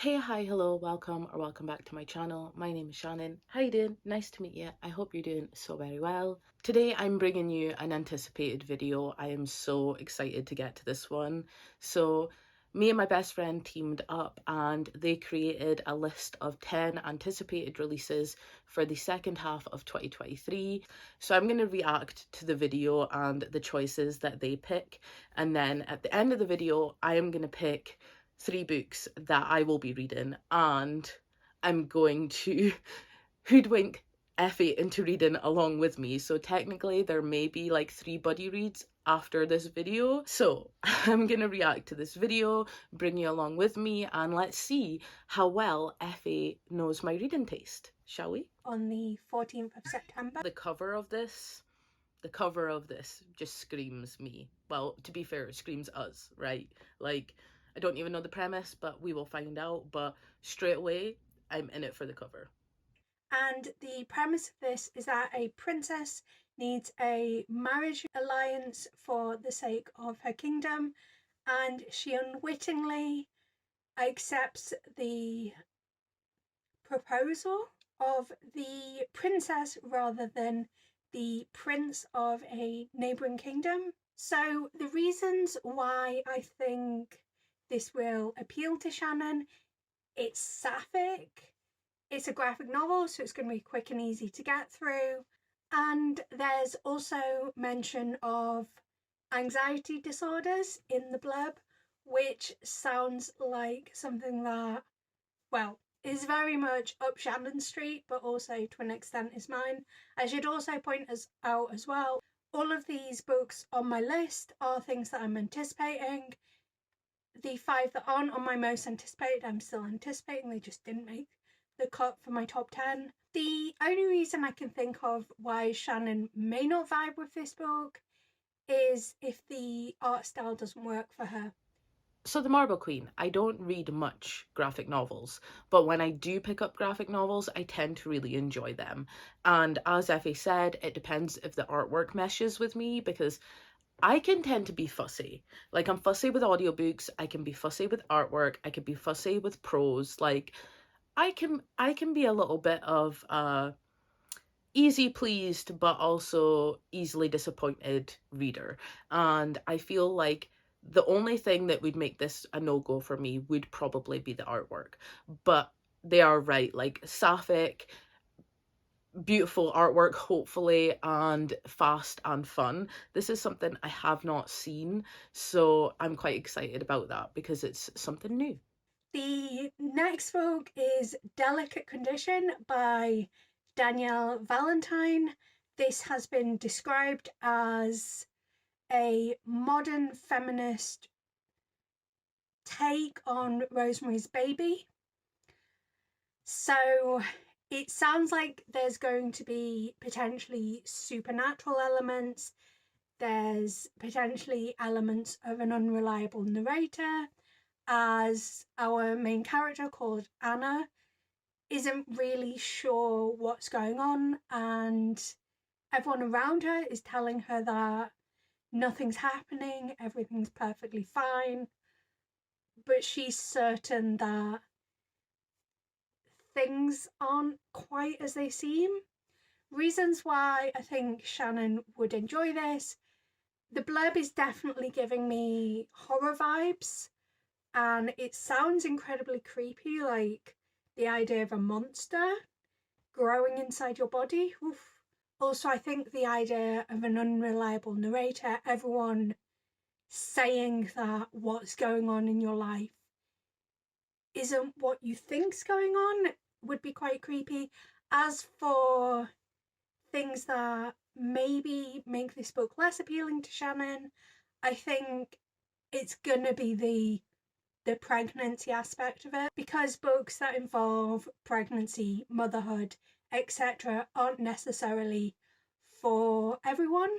Hey, hi, hello, welcome or welcome back to my channel. My name is Shannon. How you doing? Nice to meet you. I hope you're doing so very well. Today I'm bringing you an anticipated video. I am so excited to get to this one. So me and my best friend teamed up and they created a list of 10 anticipated releases for the second half of 2023. So I'm going to react to the video and the choices that they pick, and then at the end of the video I am going to pick 3 books that I will be reading, and I'm going to hoodwink Effie into reading along with me. So technically there may be like 3 buddy reads after this video. So I'm gonna react to this video, bring you along with me, and let's see how well Effie knows my reading taste, shall we? On the 14th of September. The cover of this just screams me. Well, to be fair, it screams us, right? Like, I don't even know the premise, but we will find out. But straight away, I'm in it for the cover. And the premise of this is that a princess needs a marriage alliance for the sake of her kingdom, and she unwittingly accepts the proposal of the princess rather than the prince of a neighbouring kingdom. So the reasons why I think this will appeal to Shannon: it's sapphic, it's a graphic novel, so it's going to be quick and easy to get through. And there's also mention of anxiety disorders in the blurb, which sounds like something that, well, is very much up Shannon Street, but also to an extent is mine. I should also point us out as well, all of these books on my list are things that I'm anticipating. The 5 that aren't on my most anticipated, I'm still anticipating, they just didn't make the cut for my top 10. The only reason I can think of why Shannon may not vibe with this book is if the art style doesn't work for her. So The Marble Queen, I don't read much graphic novels, but when I do pick up graphic novels, I tend to really enjoy them. And as Effie said, it depends if the artwork meshes with me, because I can tend to be fussy. Like, I'm fussy with audiobooks, I can be fussy with artwork, I can be fussy with prose. Like, I can be a little bit of easy pleased but also easily disappointed reader. And I feel like the only thing that would make this a no-go for me would probably be the artwork. But they are right, like sapphic, beautiful artwork, hopefully, and fast and fun. This is something I have not seen, so I'm quite excited about that because it's something new. The next book is Delicate Condition by Danielle Valentine. This has been described as a modern feminist take on Rosemary's Baby. So it sounds like there's going to be potentially supernatural elements. There's potentially elements of an unreliable narrator, as our main character, called Anna, isn't really sure what's going on, and everyone around her is telling her that nothing's happening, everything's perfectly fine, but she's certain that things aren't quite as they seem. Reasons why I think Shannon would enjoy this: the blurb is definitely giving me horror vibes, and it sounds incredibly creepy, like the idea of a monster growing inside your body. Oof. Also, I think the idea of an unreliable narrator, everyone saying that what's going on in your life isn't what you think's going on, would be quite creepy. As for things that maybe make this book less appealing to Shannon, I think it's gonna be the pregnancy aspect of it, because books that involve pregnancy, motherhood, etc. aren't necessarily for everyone.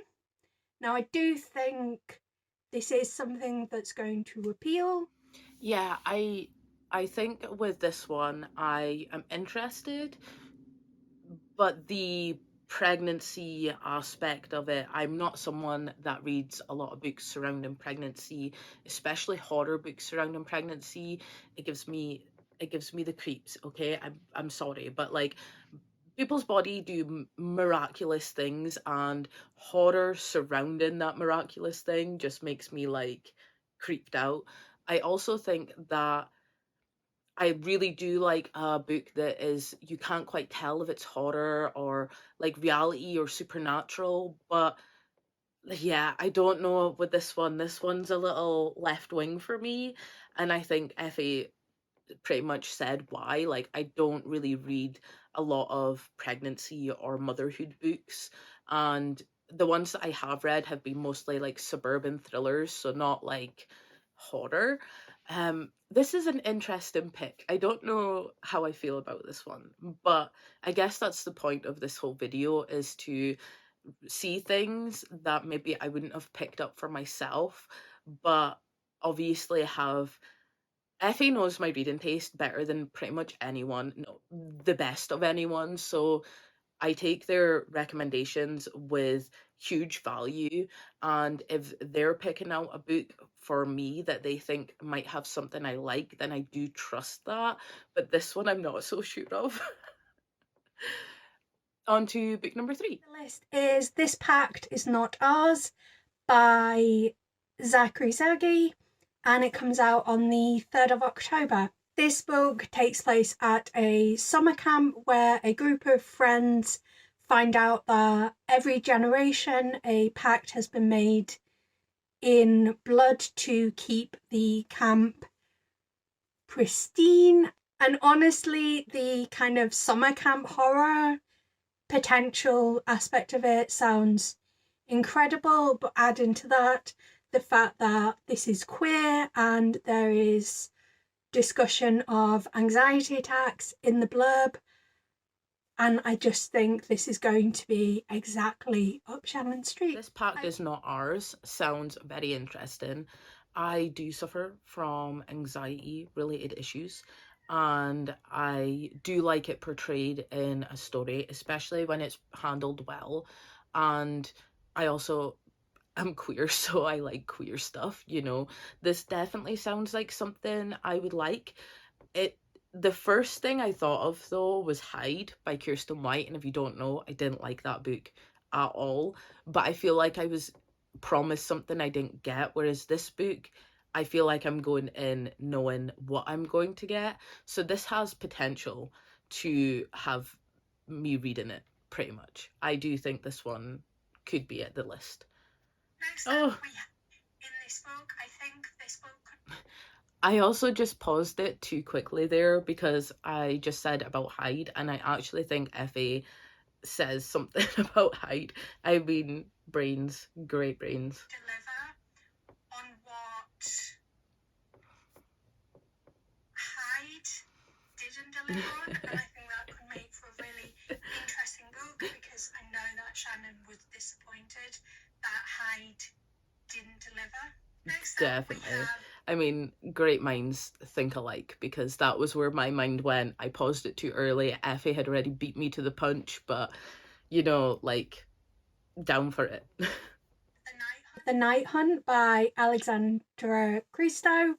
Now, I do think this is something that's going to appeal. Yeah, I think with this one I am interested, but the pregnancy aspect of it, I'm not someone that reads a lot of books surrounding pregnancy, especially horror books surrounding pregnancy. It gives me it gives me the creeps, okay? I'm sorry, but like people's body do miraculous things, and horror surrounding that miraculous thing just makes me like creeped out. I also think that I really do like a book that is, you can't quite tell if it's horror or like reality or supernatural, but yeah, I don't know with this one. This one's a little left wing for me, and I think Effie pretty much said why. Like, I don't really read a lot of pregnancy or motherhood books, and the ones that I have read have been mostly like suburban thrillers, so not like horror. This is an interesting pick. I don't know how I feel about this one, but I guess that's the point of this whole video, is to see things that maybe I wouldn't have picked up for myself, but obviously have. Effie knows my reading taste better than pretty much anyone, no, the best of anyone. So I take their recommendations with huge value. And if they're picking out a book for me that they think might have something I like, then I do trust that. But this one I'm not so sure of. On to book number 3. The list is This Pact Is Not Ours by Zachary Sergey, and it comes out on the 3rd of October. This book takes place at a summer camp where a group of friends find out that every generation a pact has been made in blood to keep the camp pristine. And honestly, the kind of summer camp horror potential aspect of it sounds incredible, but add into that the fact that this is queer and there is discussion of anxiety attacks in the blurb, and I just think this is going to be exactly up Shannon Street. This pact is not ours sounds very interesting. I do suffer from anxiety related issues, and I do like it portrayed in a story, especially when it's handled well. And I also am queer, so I like queer stuff, you know. This definitely sounds like something I would like. It The first thing I thought of though was Hyde by Kirsten White, and if you don't know, I didn't like that book at all. But I feel like I was promised something I didn't get, whereas this book, I feel like I'm going in knowing what I'm going to get. So this has potential to have me reading it pretty much. I do think this one could be at the list. Next Oh, up, in this book, I think this book could. I also just paused it too quickly there because I just said about Hyde, and I actually think Effie says something about Hyde. I mean, brains, great brains. Deliver on what Hyde didn't deliver on, and I think that could make for a really interesting book, because I know that Shannon was disappointed that Hyde didn't deliver. Next up, we Definitely. have. I mean, great minds think alike, because that was where my mind went. I paused it too early. Effie had already beat me to the punch, but you know, like, down for it. The Night Hunt by Alexandra Christo.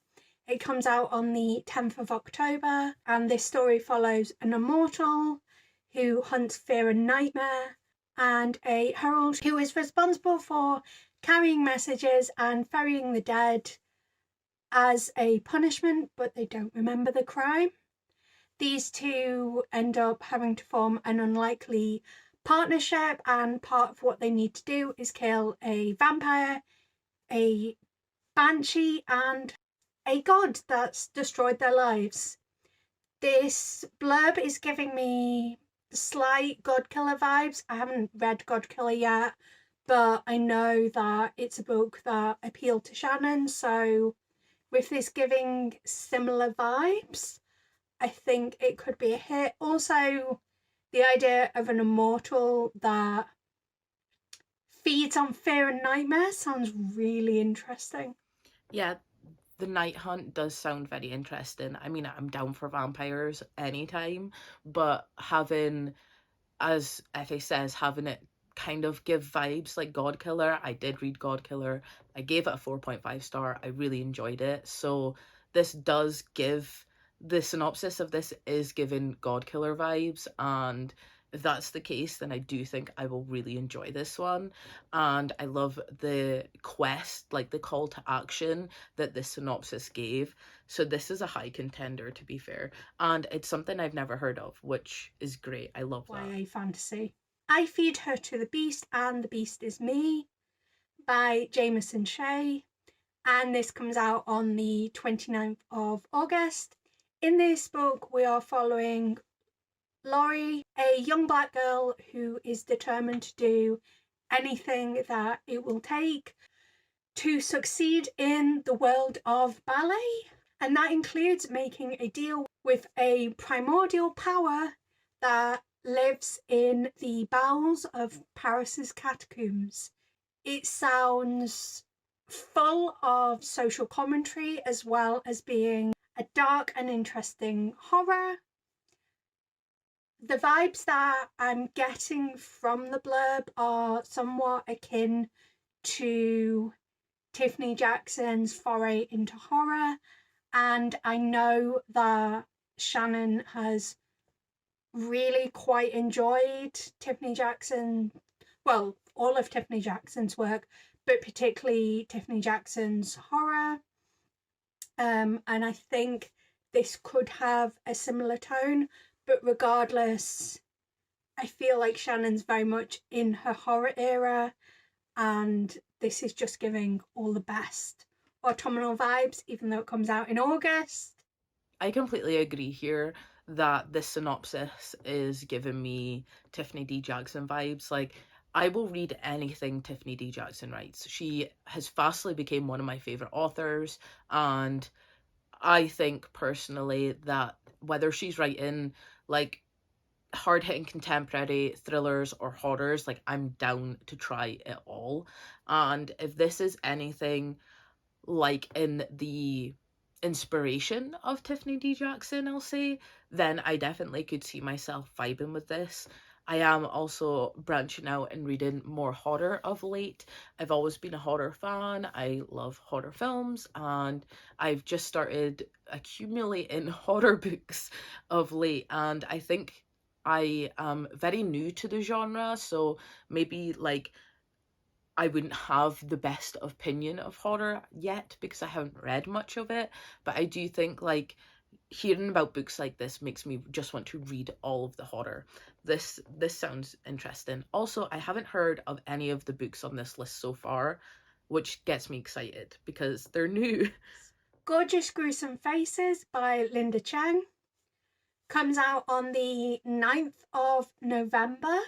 It comes out on the 10th of October, and this story follows an immortal who hunts fear and nightmare, and a herald who is responsible for carrying messages and ferrying the dead as a punishment, but they don't remember the crime. These two end up having to form an unlikely partnership, and part of what they need to do is kill a vampire, a banshee, and a god that's destroyed their lives. This blurb is giving me slight Godkiller vibes. I haven't read Godkiller yet, but I know that it's a book that appealed to Shannon, so with this giving similar vibes, I think it could be a hit. Also, the idea of an immortal that feeds on fear and nightmare sounds really interesting. Yeah, the Night Hunt does sound very interesting. I mean, I'm down for vampires anytime, but having, as Effie says, having it kind of give vibes like God Killer. I did read God Killer. I gave it a 4.5 star. I really enjoyed it. So this does give the synopsis of this is giving God Killer vibes, and if that's the case, then I do think I will really enjoy this one. And I love the quest, like the call to action that this synopsis gave. So this is a high contender, to be fair. And it's something I've never heard of, which is great. I love that. YA fantasy. I Feed Her to the Beast and the Beast is Me by Jameson Shea. And this comes out on the 29th of August. In this book, we are following Laurie, a young black girl who is determined to do anything that it will take to succeed in the world of ballet. And that includes making a deal with a primordial power that lives in the bowels of Paris's catacombs. It sounds full of social commentary as well as being a dark and interesting horror. The vibes that I'm getting from the blurb are somewhat akin to Tiffany Jackson's foray into horror, and I know that Shannon has really quite enjoyed Tiffany Jackson, well, all of Tiffany Jackson's work, but particularly Tiffany Jackson's horror. And I think this could have a similar tone, but regardless, I feel like Shannon's very much in her horror era, and this is just giving all the best autumnal vibes, even though it comes out in August. I completely agree here that this synopsis is giving me Tiffany D. Jackson vibes. Like, I will read anything Tiffany D. Jackson writes. She has fastly become one of my favorite authors, and I think personally that whether she's writing like hard hitting contemporary thrillers or horrors, like I'm down to try it all. And if this is anything like in the inspiration of Tiffany D. Jackson, I'll say, then I definitely could see myself vibing with this. I am also branching out and reading more horror of late. I've always been a horror fan. I love horror films, and I've just started accumulating horror books of late. And I think I am very new to the genre, so maybe like I wouldn't have the best opinion of horror yet because I haven't read much of it, but I do think like hearing about books like this makes me just want to read all of the horror. This sounds interesting. Also, I haven't heard of any of the books on this list so far, which gets me excited because they're new. Gorgeous Gruesome Faces by Linda Chang comes out on the 9th of November,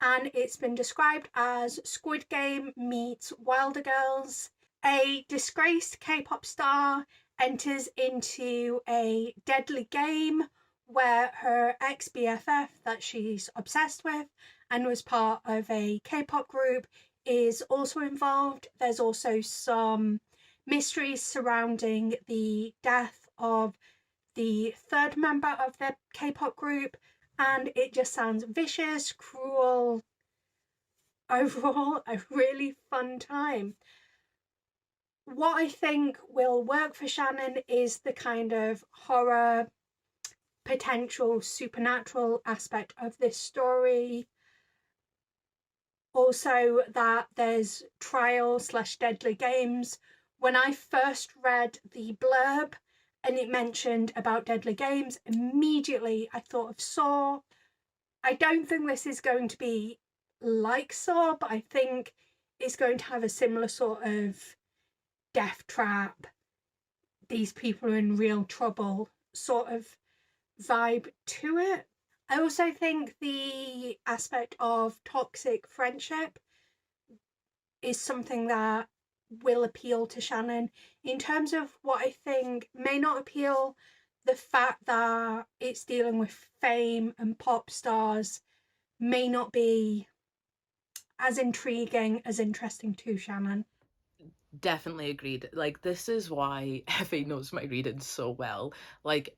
and it's been described as Squid Game meets Wilder Girls. A disgraced K-pop star enters into a deadly game where her ex-BFF that she's obsessed with and was part of a K-pop group is also involved. There's also some mysteries surrounding the death of the third member of the K-pop group, and it just sounds vicious, cruel, overall a really fun time. What I think will work for Shannon is the kind of horror, potential supernatural aspect of this story. Also, that there's trial/deadly games. When I first read the blurb and it mentioned about deadly games, immediately I thought of Saw. I don't think this is going to be like Saw, but I think it's going to have a similar sort of death trap, these people are in real trouble sort of vibe to it. I also think the aspect of toxic friendship is something that will appeal to Shannon. In terms of what I think may not appeal, the fact that it's dealing with fame and pop stars may not be as intriguing, as interesting to Shannon. Definitely agreed. Like, this is why Effie knows my reading so well. Like,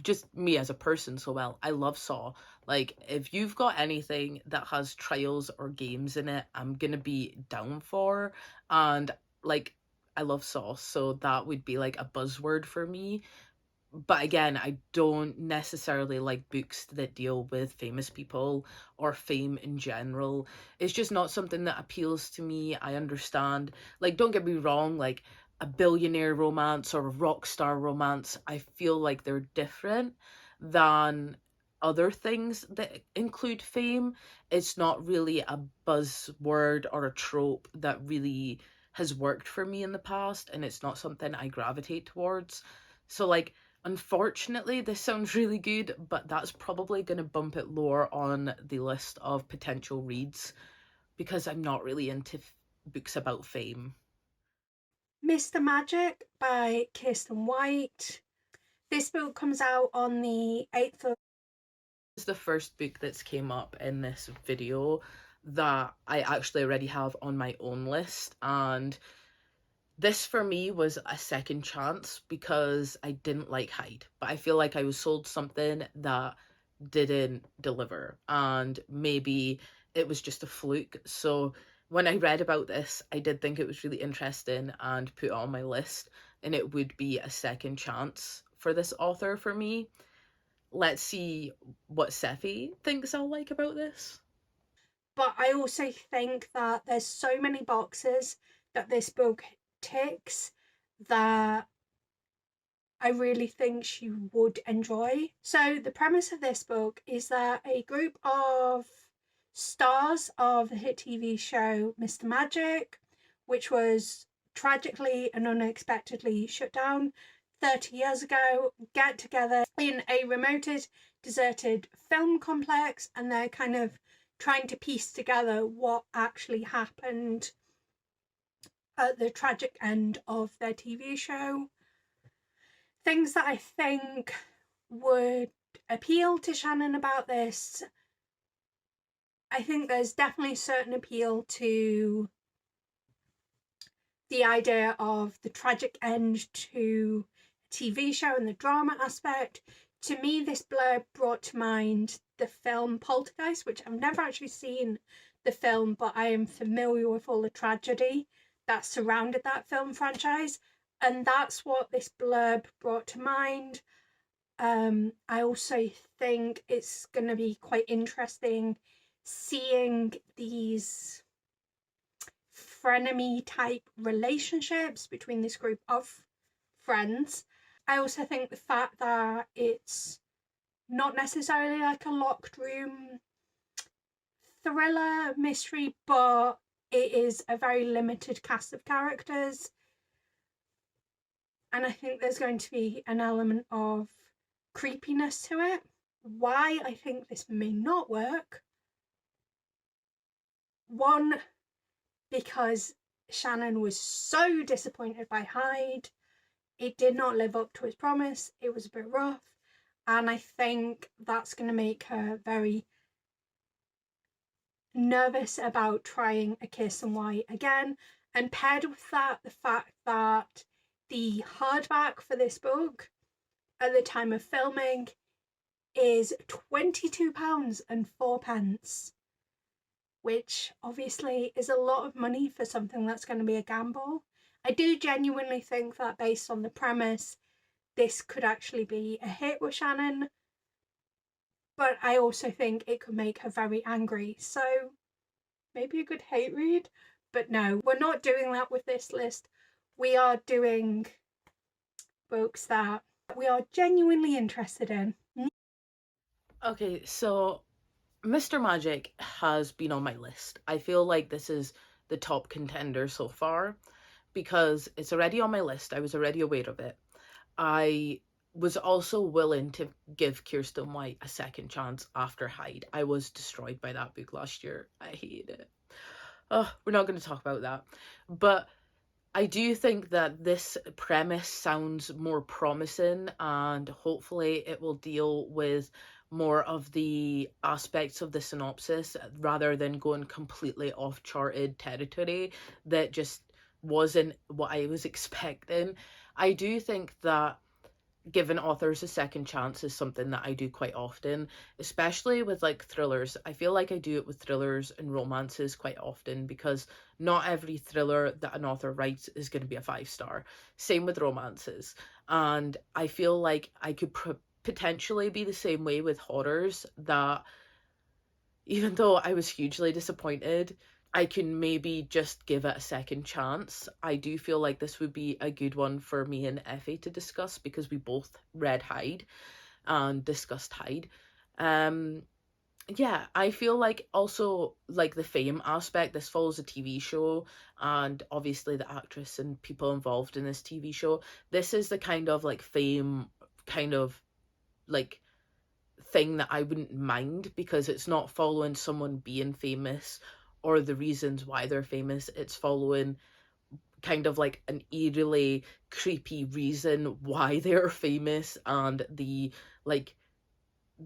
just me as a person so well. I love Saw. Like, if you've got anything that has trials or games in it, I'm gonna be down for. And like, I love Saw, so that would be like a buzzword for me. But again, I don't necessarily like books that deal with famous people or fame in general. It's just not something that appeals to me. I understand. Like, don't get me wrong, like a billionaire romance or a rock star romance, I feel like they're different than other things that include fame. It's not really a buzzword or a trope that really has worked for me in the past, and it's not something I gravitate towards. So, like, unfortunately, this sounds really good, but that's probably going to bump it lower on the list of potential reads because I'm not really into books about fame. Mr. Magic by Kirsten White. This book comes out on the 8th of This is the first book that's came up in this video that I actually already have on my own list, and this for me was a second chance because I didn't like Hyde, but I feel like I was sold something that didn't deliver, and maybe it was just a fluke. So when I read about this, I did think it was really interesting and put it on my list, and it would be a second chance for this author for me. Let's see what Sephi thinks I'll like about this. but I also think that there's so many boxes that this book ticks that I really think she would enjoy. So, the premise of this book is that a group of stars of the hit TV show Mr. Magic, which was tragically and unexpectedly shut down 30 years ago, get together in a remote, deserted film complex, and they're kind of trying to piece together what actually happened at the tragic end of their TV show. Things that I think would appeal to Shannon about this, I think there's definitely a certain appeal to the idea of the tragic end to a TV show and the drama aspect. To me, this blurb brought to mind the film Poltergeist, which I've never actually seen the film, but I am familiar with all the tragedy that surrounded that film franchise. And that's what this blurb brought to mind. I also think it's going to be quite interesting seeing these frenemy type relationships between this group of friends. I also think the fact that it's not necessarily like a locked room thriller mystery, but it is a very limited cast of characters. And I think there's going to be an element of creepiness to it. Why I think this may not work. One, because Shannon was so disappointed by Hyde. It did not live up to its promise. It was a bit rough. And I think that's going to make her very nervous about trying A Kirsten White again. And paired with that, the fact that the hardback for this book at the time of filming is £22.04, which obviously is a lot of money for something that's going to be a gamble. I do genuinely think that based on the premise, this could actually be a hit with Shannon, but I also think it could make her very angry. So maybe a good hate read, but no, we're not doing that with this list. We are doing books that we are genuinely interested in. Okay, so Mr. Magic has been on my list. I feel like this is the top contender so far because it's already on my list. I was already aware of it. I was also willing to give Kirsten White a second chance after Hyde. I was destroyed by that book last year. I hated it. Oh, we're not going to talk about that. But I do think that this premise sounds more promising, and hopefully it will deal with more of the aspects of the synopsis rather than going completely off charted territory that just wasn't what I was expecting. I do think that giving authors a second chance is something that I do quite often, especially with like thrillers. I feel like I do it with thrillers and romances quite often because not every thriller that an author writes is going to be a 5 star. Same with romances. And I feel like I could potentially be the same way with horrors, that even though I was hugely disappointed, I can maybe just give it a second chance. I do feel like this would be a good one for me and Effie to discuss because we both read Hyde and discussed Hyde. Um, yeah, I feel like also like the fame aspect, this follows a TV show, and obviously the actress and people involved in this TV show. This is the kind of like fame, kind of like thing that I wouldn't mind because it's not following someone being famous or the reasons why they're famous. It's following kind of like an eerily creepy reason why they're famous and like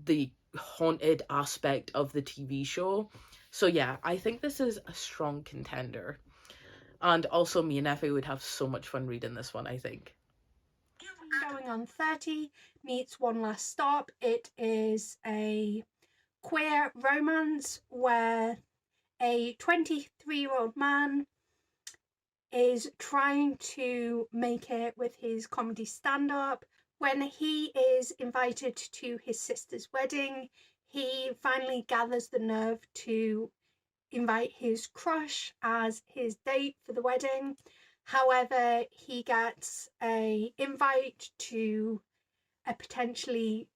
the haunted aspect of the TV show. So yeah, I think this is a strong contender. And also me and Effie would have so much fun reading this one, I think. Going on 30 meets One Last Stop. It is a queer romance where a 23-year-old man is trying to make it with his comedy stand-up. When he is invited to his sister's wedding, he finally gathers the nerve to invite his crush as his date for the wedding. However, he gets a invite to a potentially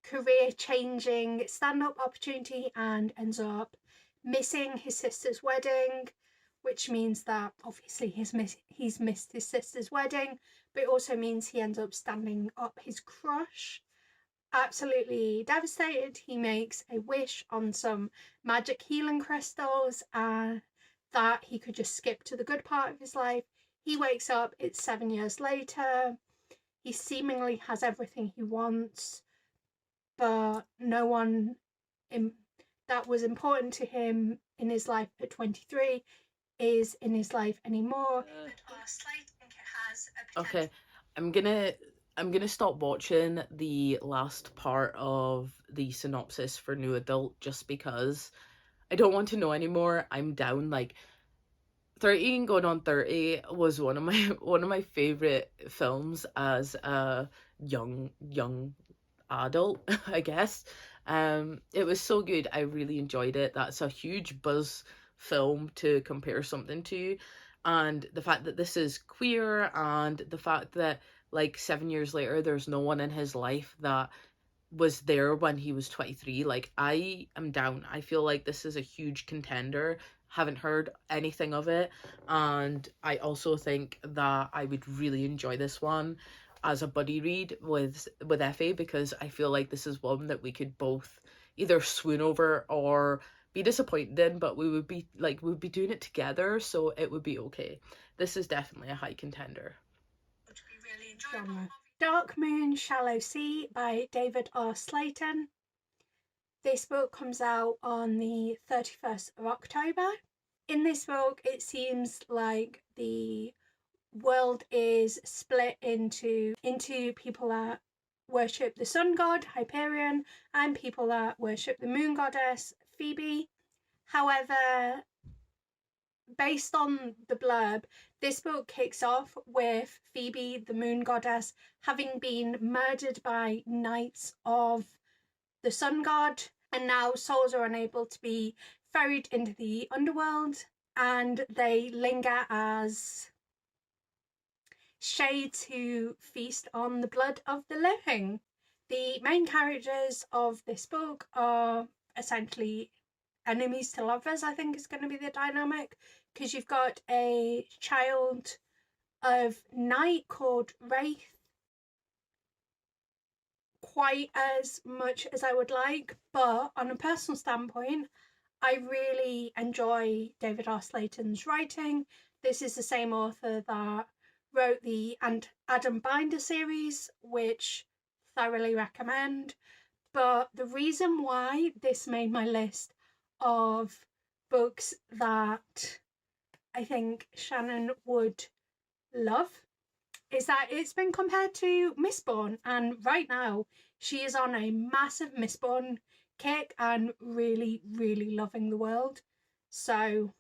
career-changing stand-up opportunity and ends up missing his sister's wedding, which means that obviously he's missed his sister's wedding, but it also means he ends up standing up his crush. Absolutely devastated, he makes a wish on some magic healing crystals that he could just skip to the good part of his life. He wakes up, it's 7 years later. He seemingly has everything he wants, but no one that was important to him in his life at 23 is in his life anymore. Okay, I'm gonna I'm gonna stop watching the last part of the synopsis for New Adult just because I don't want to know anymore. I'm down. Like 13 going on 30 was one of my one of my favorite films as a young adult, I guess. It was so good. I really enjoyed it. That's a huge buzz film to compare something to. And the fact that this is queer and the fact that like 7 years later there's no one in his life that was there when he was 23. Like, I am down. I feel like this is a huge contender. Haven't heard anything of it, and I also think that I would really enjoy this one as a buddy read with Effie, because I feel like this is one that we could both either swoon over or be disappointed in, but we would be doing it together, so it would be okay. This is definitely a high contender. Genre. Dark Moon, Shallow Sea by David R. Slayton. This book comes out on the 31st of October. In this book, it seems like the world is split into people that worship the sun god Hyperion and people that worship the moon goddess Phoebe. However, based on the blurb, this book kicks off with Phoebe, the moon goddess, having been murdered by knights of the sun god, and now souls are unable to be ferried into the underworld, and they linger as shades who feast on the blood of the living. The main characters of this book are essentially enemies to lovers, I think is going to be the dynamic, because you've got a child of night called Wraith, quite as much as I would like, but on a personal standpoint, I really enjoy David R. Slayton's writing. This is the same author that wrote the Adam Binder series, which thoroughly recommend. But the reason why this made my list of books that I think Shannon would love is that it's been compared to Mistborn, and right now she is on a massive Mistborn kick and really, really loving the world. So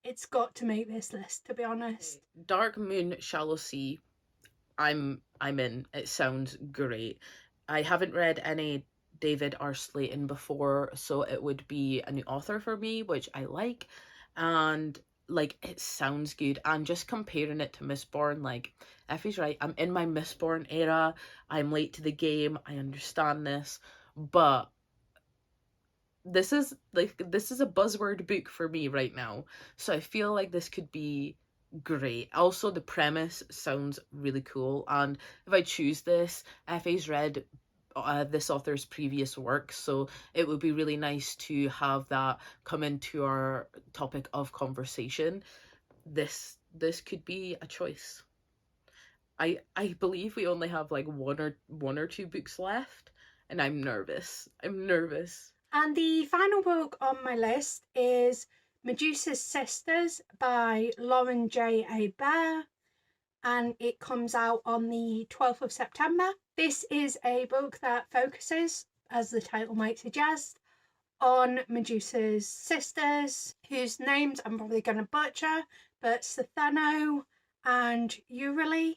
it's got to make this list, to be honest. Dark Moon, Shallow Sea. I'm in. It sounds great. I haven't read any David R. Slayton before, so it would be a new author for me, which I like. And like it sounds good. And just comparing it to Mistborn, like Effie's right. I'm in my Mistborn era. I'm late to the game. I understand this, but this is a buzzword book for me right now. So I feel like this could be great. Also, the premise sounds really cool, and if I choose this, FA's read this author's previous work, so it would be really nice to have that come into our topic of conversation. This could be a choice. I believe we only have like one or two books left, and I'm nervous. I'm nervous. And the final book on my list is Medusa's Sisters by Lauren J. A. Bear, and it comes out on the 12th of September. This is a book that focuses, as the title might suggest, on Medusa's sisters, whose names I'm probably going to butcher, but Ctheno and Euryale.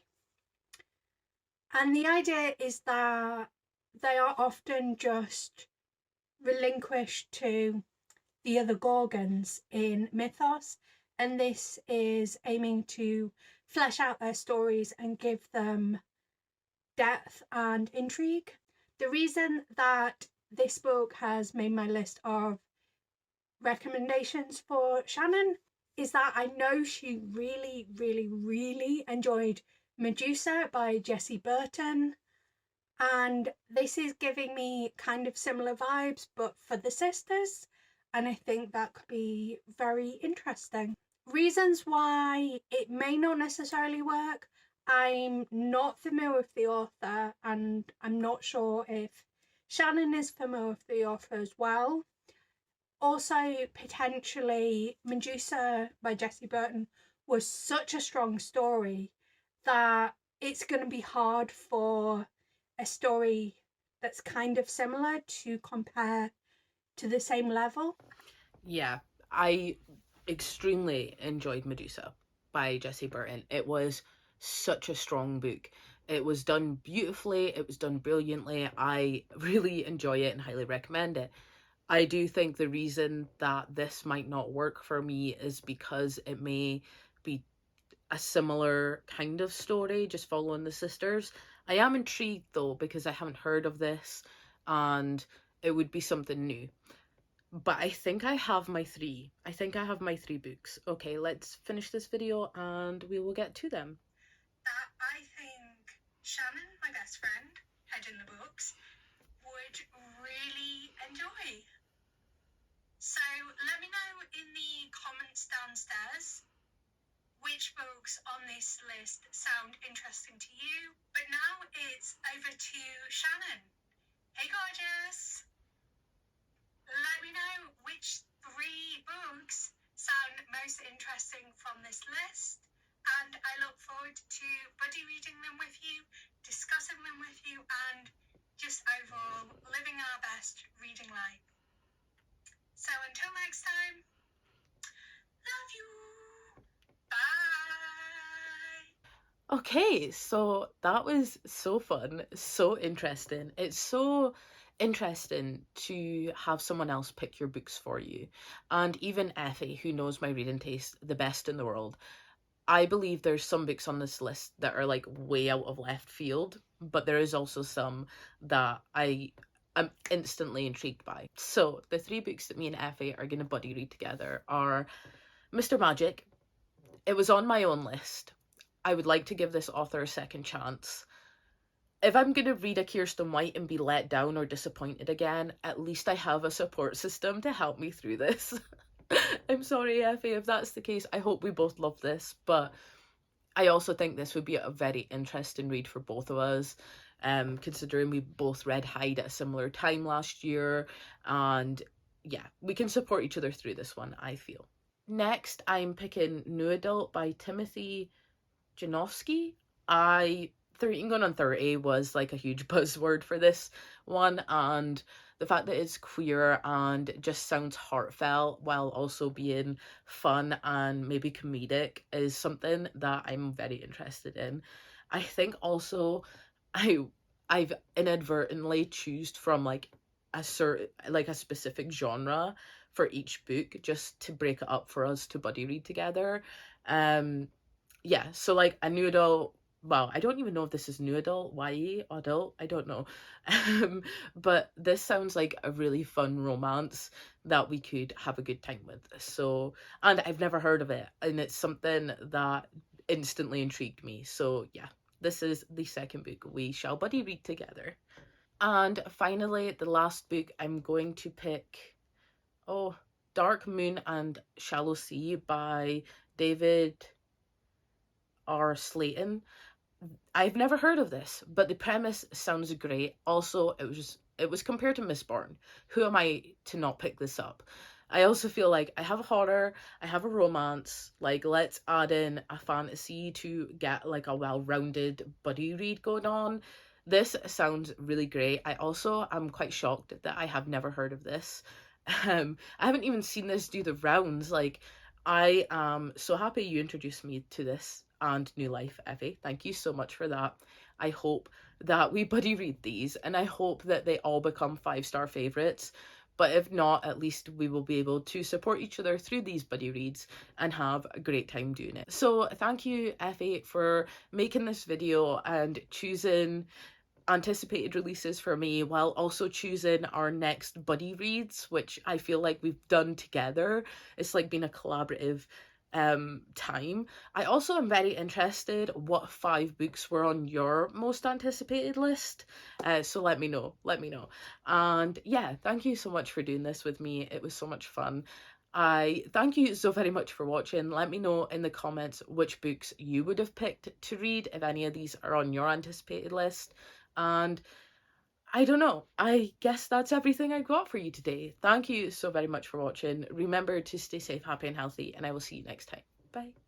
And the idea is that they are often just relinquished to the other Gorgons in mythos, and this is aiming to flesh out their stories and give them depth and intrigue. The reason that this book has made my list of recommendations for Shannon is that I know she really, really, really enjoyed Medusa by Jessie Burton, and this is giving me kind of similar vibes but for the sisters, and I think that could be very interesting. Reasons why it may not necessarily work: I'm not familiar with the author, and I'm not sure if Shannon is familiar with the author as well. Also, potentially, Medusa by Jessie Burton was such a strong story that it's going to be hard for a story that's kind of similar to compare to the same level. Yeah, I extremely enjoyed Medusa by Jessie Burton. It was such a strong book. It was done beautifully, it was done brilliantly. I really enjoy it and highly recommend it. I do think the reason that this might not work for me is because it may be a similar kind of story, just following the sisters. I am intrigued though, because I haven't heard of this and it would be something new. But I think I have my three. I think I have my three books. Okay, let's finish this video and we will get to them. That I think Shannon, my best friend, head in the books, would really enjoy. So let me know in the comments downstairs which books on this list sound interesting to you. But now it's over to Shannon. Hey gorgeous! Let me know which three books sound most interesting from this list, and I look forward to buddy reading them with you, discussing them with you, and just overall living our best reading life. So until next time, love you! Bye! Okay, so that was so fun, so interesting. It's so interesting to have someone else pick your books for you. And even Effie, who knows my reading taste the best in the world, I believe there's some books on this list that are like way out of left field, but there is also some that I'm instantly intrigued by. So the three books that me and Effie are gonna buddy read together are Mr. Magic. It was on my own list. I would like to give this author a second chance. If I'm gonna read a Kirsten White and be let down or disappointed again, at least I have a support system to help me through this. I'm sorry, Effie, if that's the case. I hope we both love this, but I also think this would be a very interesting read for both of us, considering we both read Hyde at a similar time last year, and yeah, we can support each other through this one, I feel. Next, I'm picking New Adult by Timothy Janowski. I 13 going on 30 was like a huge buzzword for this one, and the fact that it's queer and just sounds heartfelt while also being fun and maybe comedic is something that I'm very interested in. I think also I I've inadvertently choose from like a certain like a specific genre for each book just to break it up for us to buddy read together. Um yeah, so like a new adult, well, I don't even know if this is new adult, YA, adult, I don't know. But this sounds like a really fun romance that we could have a good time with. So, and I've never heard of it, and it's something that instantly intrigued me. So, yeah, this is the second book we shall buddy read together. And finally, the last book I'm going to pick, oh, Dark Moon and Shallow Sea by David R. Slayton. I've never heard of this, but the premise sounds great. Also, it was compared to Mistborn. Who am I to not pick this up? I also feel like I have a horror, I have a romance, like let's add in a fantasy to get like a well-rounded buddy read going on. This sounds really great. I also am quite shocked that I have never heard of this. I haven't even seen this do the rounds. Like, I am so happy you introduced me to this and New Life, Effie. Thank you so much for that. I hope that we buddy read these, and I hope that they all become 5-star favourites. But if not, at least we will be able to support each other through these buddy reads and have a great time doing it. So thank you, Effie, for making this video and choosing anticipated releases for me while also choosing our next buddy reads, which I feel like we've done together. It's like been a collaborative time. I also am very interested what 5 books were on your most anticipated list. So let me know. And yeah, thank you so much for doing this with me. It was so much fun. I thank you so very much for watching. Let me know in the comments which books you would have picked to read if any of these are on your anticipated list. And I don't know, I guess that's everything I got for you today. Thank you so very much for watching. Remember to stay safe, happy, and healthy, and I will see you next time. Bye.